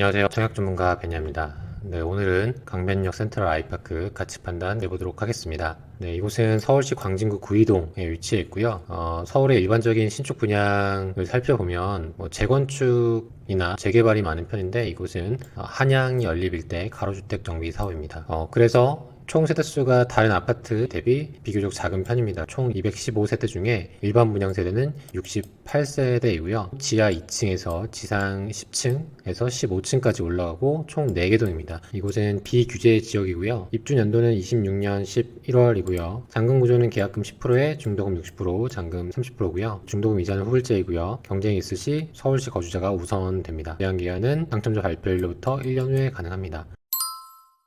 안녕하세요. 청약 전문가 베냐입니다. 네, 오늘은 강변역 센트럴 아이파크 가치 판단 내보도록 하겠습니다. 네, 이곳은 서울시 광진구 구이동에 위치해 있고요. 서울의 일반적인 신축 분양을 살펴보면 재건축이나 재개발이 많은 편인데 이곳은 한양 연립 일대 가로주택 정비 사업입니다. 그래서 총 세대수가 다른 아파트 대비 비교적 작은 편입니다. 총 215세대 중에 일반 분양 세대는 68세대이고요. 지하 2층에서 지상 10층에서 15층까지 올라가고 총 4개 동입니다. 이곳은 비규제 지역이고요. 입주 연도는 26년 11월이고요. 잔금 구조는 계약금 10%에 중도금 60%, 잔금 30%고요. 중도금 이자는 후불제이고요. 경쟁이 있을 시 서울시 거주자가 우선됩니다. 제한 기간은 당첨자 발표일로부터 1년 후에 가능합니다.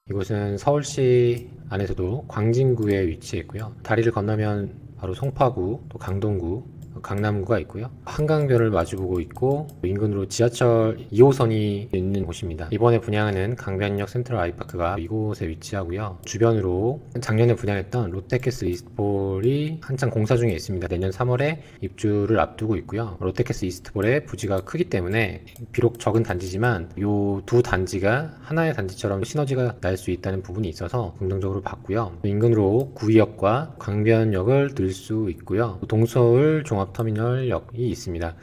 이곳은 서울시 안에서도 광진구에 위치해 있고요. 다리를 건너면 바로 송파구, 또 강동구, 강남구가 있고요. 한강변을 마주보고 있고 인근으로 지하철 2호선이 있는 곳입니다. 이번에 분양하는 강변역 센트럴 아이파크가 이곳에 위치하고요. 주변으로 작년에 분양했던 롯데캐슬 이스트볼이 한창 공사 중에 있습니다. 내년 3월에 입주를 앞두고 있고요. 롯데캐슬 이스트볼의 부지가 크기 때문에 비록 적은 단지지만 이 두 단지가 하나의 단지처럼 시너지가 날 수 있다는 부분이 있어서 긍정적으로 봤고요. 인근으로 구의역과 강변역을 들 수 있고요. 동서울 종합터미널역이 있습니다.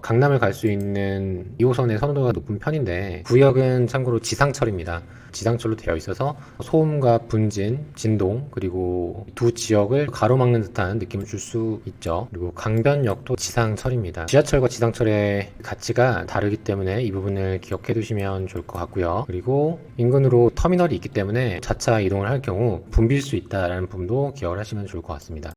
강남을 갈 수 있는 2호선의 선호도가 높은 편인데 구역은 참고로 지상철입니다. 지상철로 되어 있어서 소음과 분진, 진동 그리고 두 지역을 가로막는 듯한 느낌을 줄 수 있죠. 그리고 강변역도 지상철입니다. 지하철과 지상철의 가치가 다르기 때문에 이 부분을 기억해 두시면 좋을 것 같고요. 그리고 인근으로 터미널이 있기 때문에 자차 이동을 할 경우 붐빌 수 있다는 부분도 기억을 하시면 좋을 것 같습니다.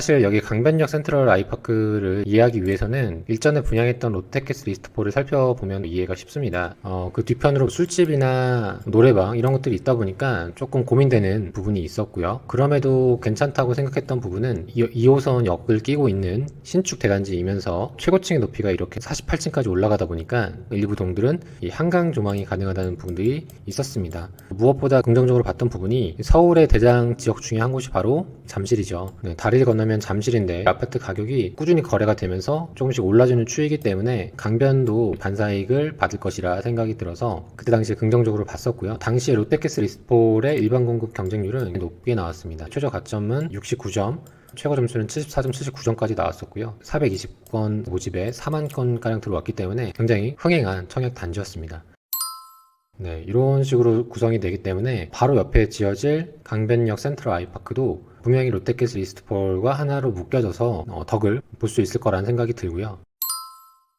사실 여기 강변역 센트럴 아이파크를 이해하기 위해서는 일전에 분양했던 롯데캐슬 이스트폴을 살펴보면 이해가 쉽습니다. 그 뒤편으로 술집이나 노래방 이런 것들이 있다 보니까 조금 고민되는 부분이 있었고요. 그럼에도 괜찮다고 생각했던 부분은 2호선 역을 끼고 있는 신축 대단지이면서 최고층의 높이가 이렇게 48층까지 올라가다 보니까 일부 동들은 이 한강 조망이 가능하다는 부분들이 있었습니다. 무엇보다 긍정적으로 봤던 부분이 서울의 대장 지역 중에 한 곳이 바로 잠실이죠. 다리를 건너면 잠실인데 아파트 가격이 꾸준히 거래가 되면서 조금씩 올라주는 추이기 때문에 강변도 반사이익을 받을 것이라 생각이 들어서 그때 당시에 긍정적으로 봤었고요. 당시에 롯데캐슬 이스트폴의 일반 공급 경쟁률은 높게 나왔습니다. 최저 가점은 69점, 최고 점수는 74점, 79점까지 나왔었고요. 420건 모집에 4만 건가량 들어왔기 때문에 굉장히 흥행한 청약 단지였습니다. 네, 이런 식으로 구성이 되기 때문에 바로 옆에 지어질 강변역 센트럴 아이파크도 분명히 롯데캐슬 이스트폴과 하나로 묶여져서 덕을 볼 수 있을 거라는 생각이 들고요.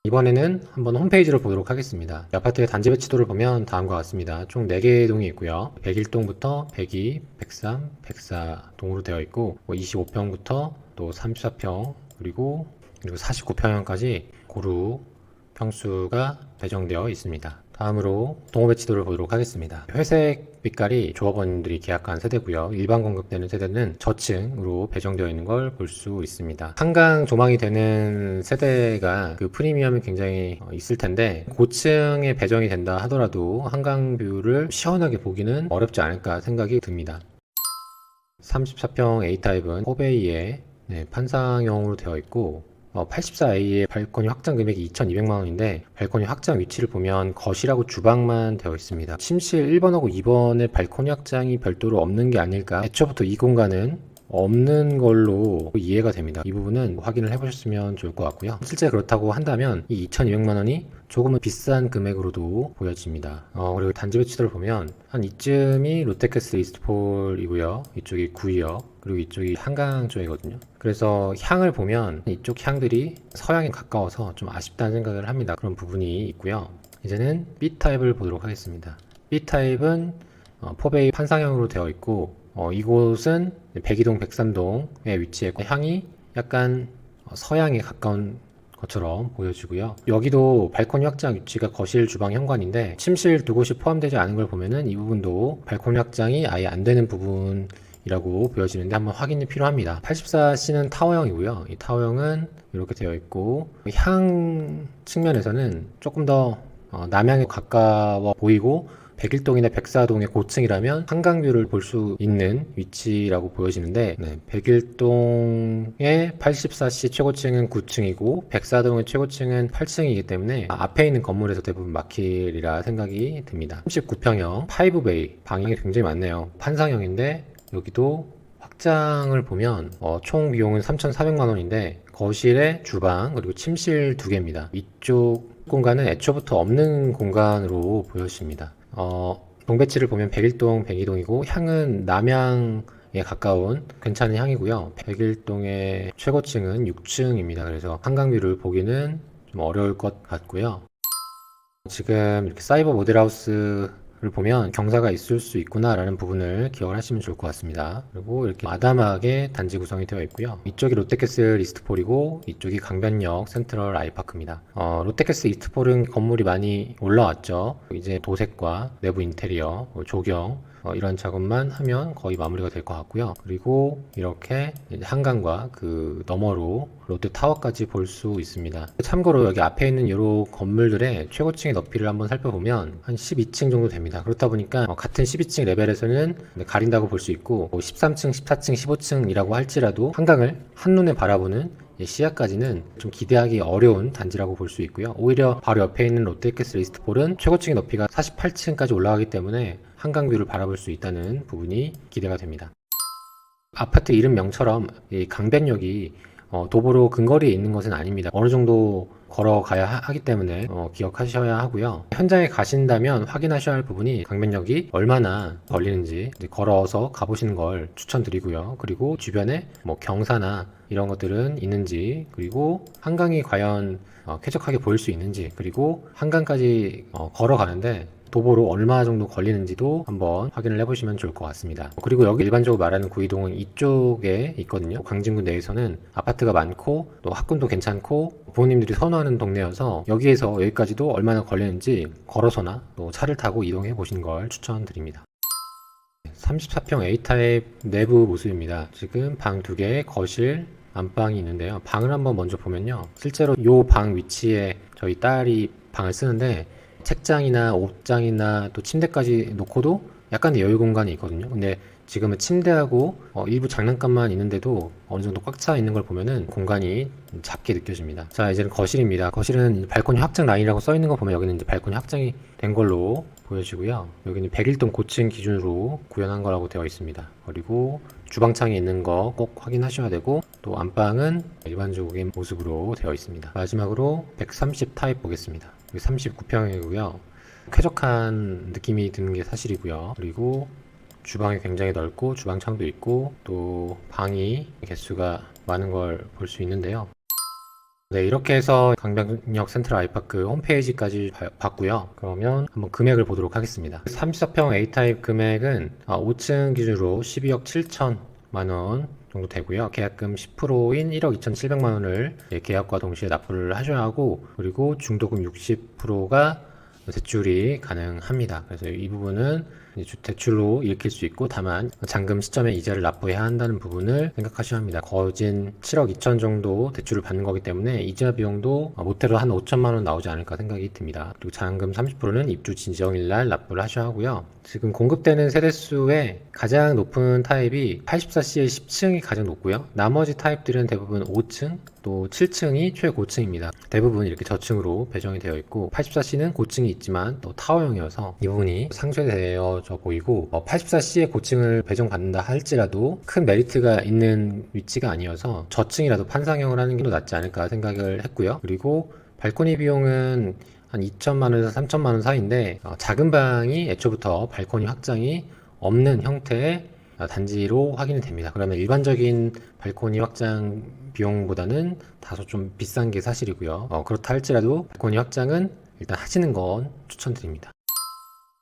이번에는 한번 홈페이지를 보도록 하겠습니다. 이 아파트의 단지 배치도를 보면 다음과 같습니다. 총 4개의 동이 있고요. 101동부터 102, 103, 104동으로 되어 있고 25평부터 또 34평 그리고 49평형까지 고루 평수가 배정되어 있습니다. 다음으로 동호 배치도를 보도록 하겠습니다. 회색 빛깔이 조합원들이 계약한 세대고요. 일반 공급되는 세대는 저층으로 배정되어 있는 걸 볼 수 있습니다. 한강 조망이 되는 세대가 그 프리미엄이 굉장히 있을 텐데 고층에 배정이 된다 하더라도 한강 뷰를 시원하게 보기는 어렵지 않을까 생각이 듭니다. 34평 A타입은 포베이에 판상형으로 되어 있고 84A의 발코니 확장 금액이 2,200만원인데 발코니 확장 위치를 보면 거실하고 주방만 되어 있습니다. 침실 1번하고 2번의 발코니 확장이 별도로 없는 게 아닐까. 애초부터 이 공간은 없는 걸로 이해가 됩니다. 이 부분은 확인을 해보셨으면 좋을 것 같고요. 실제 그렇다고 한다면 이 2,200만원이 조금은 비싼 금액으로도 보여집니다. 그리고 단지 배치도를 보면 한 이쯤이 롯데캐슬 이스트폴이고요. 이쪽이 구의역 그리고 이쪽이 한강 쪽이거든요. 그래서 향을 보면 이쪽 향들이 서양에 가까워서 좀 아쉽다는 생각을 합니다. 그런 부분이 있고요. 이제는 B타입을 보도록 하겠습니다. B타입은 포베이 판상형으로 되어 있고 이곳은 102동, 103동에 위치했고 향이 약간 서양에 가까운 것처럼 보여지고요. 여기도 발코니 확장 위치가 거실, 주방, 현관인데 침실 두 곳이 포함되지 않은 걸 보면은 이 부분도 발코니 확장이 아예 안 되는 부분이라고 보여지는데 한번 확인이 필요합니다. 84C는 타워형이고요. 이 타워형은 이렇게 되어 있고 향 측면에서는 조금 더 남향에 가까워 보이고 백일동이나 백사동의 고층이라면 한강뷰를 볼 수 있는 위치라고 보여지는데, 백일동의 84C 최고층은 9층이고 백사동의 최고층은 8층이기 때문에 앞에 있는 건물에서 대부분 막힐이라 생각이 듭니다. 39평형 5베이 방이 굉장히 많네요. 판상형인데 여기도 확장을 보면 총 비용은 3,400만 원인데 거실에 주방 그리고 침실 2개입니다. 이쪽 공간은 애초부터 없는 공간으로 보여집니다. 동배치를 보면 백일동, 백이동이고 향은 남향에 가까운 괜찮은 향이고요. 백일동의 최고층은 6층입니다. 그래서 한강뷰를 보기는 좀 어려울 것 같고요. 지금 이렇게 사이버 모델하우스를 보면 경사가 있을 수 있구나 라는 부분을 기억을 하시면 좋을 것 같습니다. 그리고 이렇게 마담하게 단지 구성이 되어 있고요. 이쪽이 롯데캐슬 이스트폴이고 이쪽이 강변역 센트럴 아이파크입니다. 롯데캐슬 이스트폴은 건물이 많이 올라왔죠. 이제 도색과 내부 인테리어, 조경 이런 작업만 하면 거의 마무리가 될 것 같고요. 그리고 이렇게 한강과 그 너머로 롯데타워까지 볼 수 있습니다. 참고로 여기 앞에 있는 이런 건물들의 최고층의 높이를 한번 살펴보면 한 12층 정도 됩니다. 그렇다 보니까 같은 12층 레벨에서는 가린다고 볼 수 있고 13층, 14층, 15층이라고 할지라도 한강을 한눈에 바라보는 시야까지는 좀 기대하기 어려운 단지라고 볼 수 있고요. 오히려 바로 옆에 있는 롯데캐슬 이스트폴은 최고층의 높이가 48층까지 올라가기 때문에 한강뷰를 바라볼 수 있다는 부분이 기대가 됩니다. 아파트 이름명처럼 이 강변역이 도보로 근거리에 있는 것은 아닙니다. 어느 정도 걸어가야 하기 때문에 기억하셔야 하고요. 현장에 가신다면 확인하셔야 할 부분이 강변역이 얼마나 걸리는지 걸어서 가보시는 걸 추천드리고요. 그리고 주변에 경사나 이런 것들은 있는지, 그리고 한강이 과연 쾌적하게 보일 수 있는지, 그리고 한강까지 걸어가는데 도보로 얼마 정도 걸리는지도 한번 확인을 해보시면 좋을 것 같습니다. 그리고 여기 일반적으로 말하는 구이동은 이쪽에 있거든요. 광진구 내에서는 아파트가 많고 또 학군도 괜찮고 부모님들이 선호하는 동네여서 여기에서 여기까지도 얼마나 걸리는지 걸어서나 또 차를 타고 이동해 보시는 걸 추천드립니다. 34평 A타입 내부 모습입니다. 지금 방 2개, 거실, 안방이 있는데요. 방을 한번 먼저 보면요. 실제로 이 방 위치에 저희 딸이 방을 쓰는데 책장이나 옷장이나 또 침대까지 놓고도 약간의 여유 공간이 있거든요. 근데 지금은 침대하고 일부 장난감만 있는데도 어느 정도 꽉 차 있는 걸 보면은 공간이 작게 느껴집니다. 자, 이제는 거실입니다. 거실은 발코니 확장 라인이라고 써 있는 거 보면 여기는 이제 발코니 확장이 된 걸로 보여지고요. 여기는 백일동 고층 기준으로 구현한 거라고 되어 있습니다. 그리고 주방창에 있는 거 꼭 확인하셔야 되고, 또 안방은 일반적인 모습으로 되어 있습니다. 마지막으로 130 타입 보겠습니다. 39평이고요. 쾌적한 느낌이 드는 게 사실이고요. 그리고 주방이 굉장히 넓고 주방창도 있고 또 방이 개수가 많은 걸 볼 수 있는데요. 네, 이렇게 해서 강변역 센트럴 아이파크 홈페이지까지 봤고요. 그러면 한번 금액을 보도록 하겠습니다. 34평 A타입 금액은 5층 기준으로 12억 7천만 원 정도 되고요. 계약금 10%인 1억 2,700만 원을 계약과 동시에 납부를 하셔야 하고, 그리고 중도금 60%가 대출이 가능합니다. 그래서 이 부분은 대출로 읽힐 수 있고, 다만 잔금 시점에 이자를 납부해야 한다는 부분을 생각하셔야 합니다. 거진 7억 2천 정도 대출을 받는 거기 때문에 이자 비용도 못해도 한 5천만 원 나오지 않을까 생각이 듭니다. 그리고 잔금 30%는 입주 지정일 날 납부를 하셔야 하고요. 지금 공급되는 세대수의 가장 높은 타입이 84C의 10층이 가장 높고요. 나머지 타입들은 대부분 5층 또 7층이 최고층입니다. 대부분 이렇게 저층으로 배정이 되어 있고, 84C는 고층이 있지만 또 타워형이어서 이 부분이 상쇄되어져 보이고, 84C의 고층을 배정받는다 할지라도 큰 메리트가 있는 위치가 아니어서 저층이라도 판상형을 하는 게 더 낫지 않을까 생각을 했고요. 그리고 발코니 비용은 한 2천만 원에서 3천만 원 사이인데, 작은 방이 애초부터 발코니 확장이 없는 형태의 단지로 확인이 됩니다. 그러면 일반적인 발코니 확장 비용보다는 다소 좀 비싼 게 사실이고요. 그렇다 할지라도 발코니 확장은 일단 하시는 건 추천드립니다.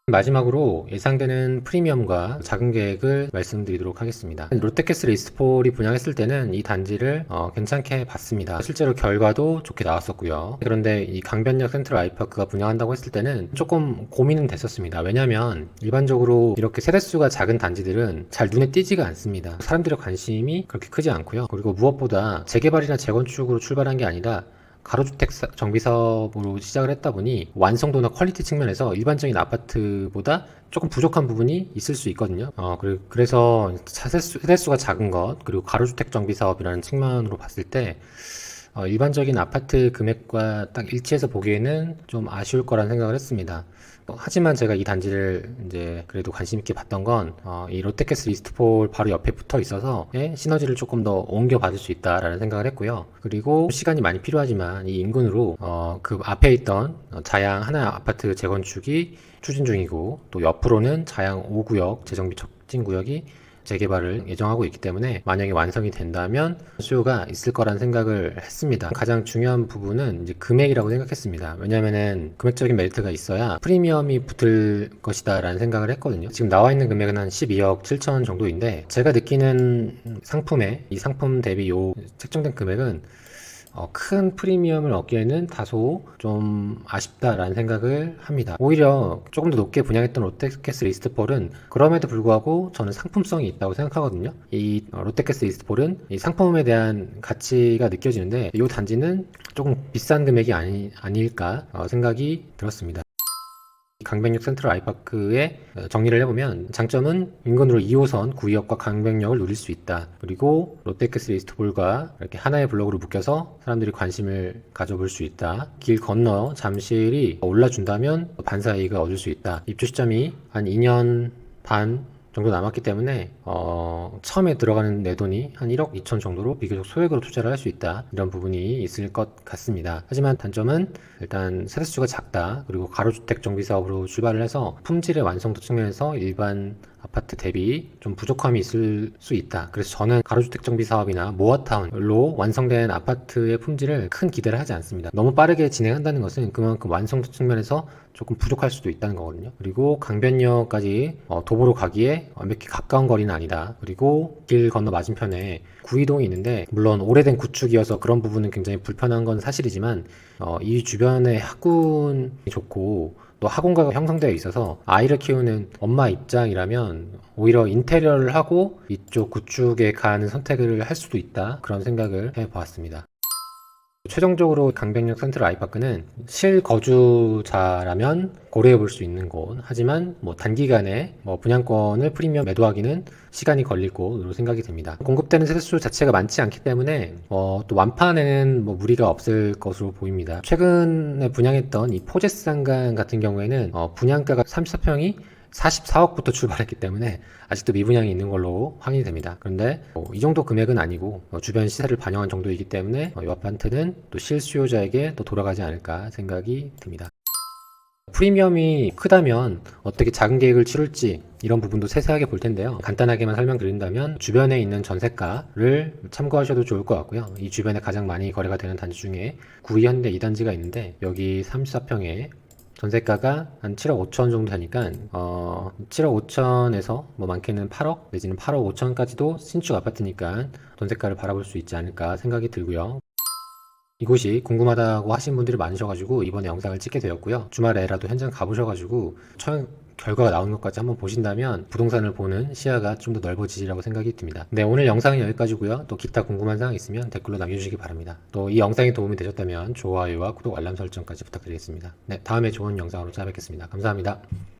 마지막으로 예상되는 프리미엄과 자금 계획을 말씀드리도록 하겠습니다. 롯데캐슬 이스트폴이 분양했을 때는 이 단지를 괜찮게 봤습니다. 실제로 결과도 좋게 나왔었고요. 그런데 이 강변역 센트럴 아이파크가 분양한다고 했을 때는 조금 고민은 됐었습니다. 왜냐하면 일반적으로 이렇게 세대수가 작은 단지들은 잘 눈에 띄지가 않습니다. 사람들의 관심이 그렇게 크지 않고요. 그리고 무엇보다 재개발이나 재건축으로 출발한 게 아니라 가로주택 정비 사업으로 시작을 했다 보니 완성도나 퀄리티 측면에서 일반적인 아파트보다 조금 부족한 부분이 있을 수 있거든요. 그래서 세대수가 작은 것, 그리고 가로주택 정비 사업이라는 측면으로 봤을 때 일반적인 아파트 금액과 딱 일치해서 보기에는 좀 아쉬울 거란 생각을 했습니다. 하지만 제가 이 단지를 이제 그래도 관심 있게 봤던 건 이 롯데캐슬 이스트폴 바로 옆에 붙어 있어서 시너지를 조금 더 옮겨 받을 수 있다라는 생각을 했고요. 그리고 시간이 많이 필요하지만 이 인근으로 그 앞에 있던 자양 하나 아파트 재건축이 추진 중이고, 또 옆으로는 자양 5구역 재정비 촉진 구역이 재개발을 예정하고 있기 때문에 만약에 완성이 된다면 수요가 있을 거란 생각을 했습니다. 가장 중요한 부분은 이제 금액이라고 생각했습니다. 왜냐면은 금액적인 메리트가 있어야 프리미엄이 붙을 것이다 라는 생각을 했거든요. 지금 나와 있는 금액은 한 12억 7천 정도인데, 제가 느끼는 이 상품 대비 요 책정된 금액은 큰 프리미엄을 얻기에는 다소 좀 아쉽다라는 생각을 합니다. 오히려 조금 더 높게 분양했던 롯데캐슬 이스트폴은 그럼에도 불구하고 저는 상품성이 있다고 생각하거든요. 이 롯데캐슬 이스트폴은 이 상품에 대한 가치가 느껴지는데, 이 단지는 조금 비싼 금액이 아닐까 생각이 들었습니다. 강백역 센트럴 아이파크의 정리를 해보면, 장점은 인근으로 2호선 구의역과 강백역을 누릴 수 있다. 그리고 롯데캐슬 이스트폴과 이렇게 하나의 블록으로 묶여서 사람들이 관심을 가져볼 수 있다. 길 건너 잠실이 올라준다면 반사이익을 얻을 수 있다. 입주 시점이 한 2년 반 정도 남았기 때문에 처음에 들어가는 내 돈이 한 1억 2천 정도로 비교적 소액으로 투자를 할 수 있다, 이런 부분이 있을 것 같습니다. 하지만 단점은 일단 세대수가 작다, 그리고 가로주택 정비 사업으로 출발을 해서 품질의 완성도 측면에서 일반 아파트 대비 좀 부족함이 있을 수 있다. 그래서 저는 가로주택 정비 사업이나 모아타운로 완성된 아파트의 품질을 큰 기대를 하지 않습니다. 너무 빠르게 진행한다는 것은 그만큼 완성도 측면에서 조금 부족할 수도 있다는 거거든요. 그리고 강변역까지 도보로 가기에 완벽히 가까운 거리는 아니다. 그리고 길 건너 맞은편에 구이동이 있는데, 물론 오래된 구축이어서 그런 부분은 굉장히 불편한 건 사실이지만 이 주변에 학군이 좋고 또 학원가가 형성되어 있어서 아이를 키우는 엄마 입장이라면 오히려 인테리어를 하고 이쪽 구축에 가는 선택을 할 수도 있다, 그런 생각을 해보았습니다. 최종적으로 강백역 센트럴 아이파크는 실거주자라면 고려해 볼 수 있는 곳, 하지만 단기간에 분양권을 프리미엄 매도하기는 시간이 걸릴 곳으로 생각이 됩니다. 공급되는 세대수 자체가 많지 않기 때문에 또 완판에는 무리가 없을 것으로 보입니다. 최근에 분양했던 이 포제스 상가 같은 경우에는 분양가가 34평이 44억부터 출발했기 때문에 아직도 미분양이 있는 걸로 확인이 됩니다. 그런데 이 정도 금액은 아니고 주변 시세를 반영한 정도이기 때문에 이 아파트는 또 실수요자에게 또 돌아가지 않을까 생각이 듭니다. 프리미엄이 크다면 어떻게 작은 계획을 치룰지, 이런 부분도 세세하게 볼 텐데요. 간단하게만 설명드린다면 주변에 있는 전세가를 참고하셔도 좋을 것 같고요. 이 주변에 가장 많이 거래가 되는 단지 중에 구의현대 2단지가 있는데, 여기 34평에 전세가가 한 7억 5천 정도 되니까 7억 5천에서 많게는 8억 내지는 8억 5천까지도 신축 아파트니까 전세가를 바라볼 수 있지 않을까 생각이 들고요. 이곳이 궁금하다고 하신 분들이 많으셔가지고 이번에 영상을 찍게 되었고요. 주말에라도 현장 가보셔가지고 촬영 결과가 나오는 것까지 한번 보신다면 부동산을 보는 시야가 좀 더 넓어지리라고 생각이 듭니다. 네, 오늘 영상은 여기까지고요. 또 기타 궁금한 사항 있으면 댓글로 남겨주시기 바랍니다. 또 이 영상이 도움이 되셨다면 좋아요와 구독, 알람 설정까지 부탁드리겠습니다. 네, 다음에 좋은 영상으로 찾아뵙겠습니다. 감사합니다.